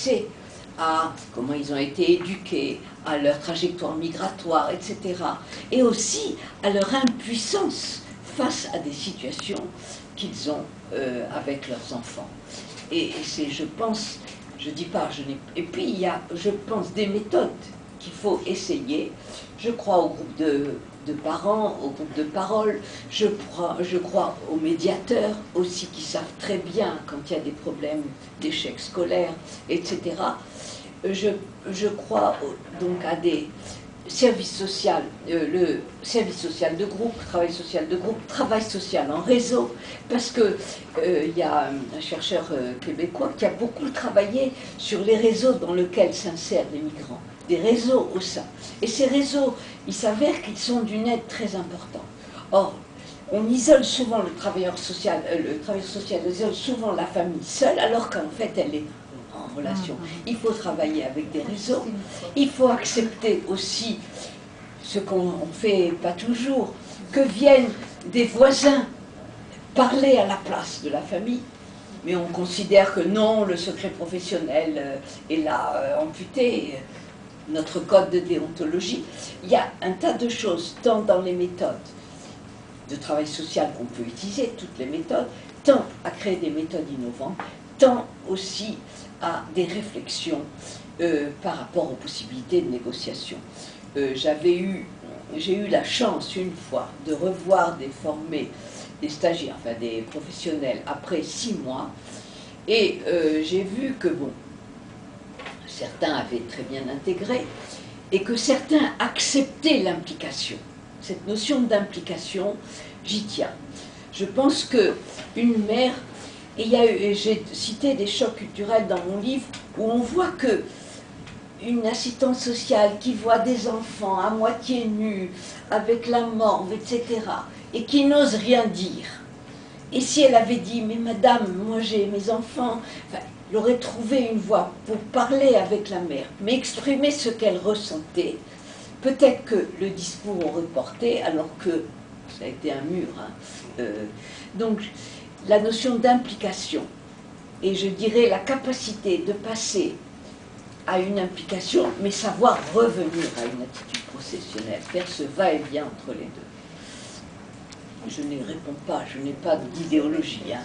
s'intéresser à comment ils ont été éduqués, à leur trajectoire migratoire, etc. Et aussi à leur impuissance face à des situations qu'ils ont avec leurs enfants. Et c'est, je pense, je dis pas, et puis il y a, je pense, des méthodes qu'il faut essayer. Je crois au groupe de parents, au groupe de parole, je crois aux médiateurs aussi qui savent très bien quand il y a des problèmes d'échec scolaire, etc. Je crois donc à des services sociaux, le service social de groupe, travail social en réseau, parce que il y a un chercheur québécois qui a beaucoup travaillé sur les réseaux dans lesquels s'insèrent les migrants, des réseaux au sein. Et ces réseaux, il s'avère qu'ils sont d'une aide très importante. Or, on isole souvent le travailleur social isole souvent la famille seule, alors qu'en fait elle est en relation. Il faut travailler avec des réseaux, il faut accepter aussi ce qu'on ne fait pas toujours, que viennent des voisins parler à la place de la famille, mais on considère que non, le secret professionnel est là amputé, notre code de déontologie. Il y a un tas de choses, tant dans les méthodes de travail social qu'on peut utiliser, toutes les méthodes, tant à créer des méthodes innovantes, tant aussi à des réflexions par rapport aux possibilités de négociation. J'ai eu la chance une fois de revoir des formés, des stagiaires, enfin des professionnels, après 6 mois, et j'ai vu que, bon, certains avaient très bien intégré, et que certains acceptaient l'implication. Cette notion d'implication, j'y tiens. Je pense qu'une mère, et j'ai cité des chocs culturels dans mon livre, où on voit que une assistante sociale qui voit des enfants à moitié nus, avec la morve, etc., et qui n'ose rien dire. Et si elle avait dit, mais madame, moi j'ai mes enfants, enfin, elle aurait trouvé une voie pour parler avec la mère, mais exprimer ce qu'elle ressentait. Peut-être que le discours aurait porté, alors que ça a été un mur. Hein. Donc, la notion d'implication, et je dirais la capacité de passer à une implication, mais savoir revenir à une attitude processionnelle, faire ce va-et-vient entre les deux. Je ne réponds pas, je n'ai pas d'idéologie. Hein.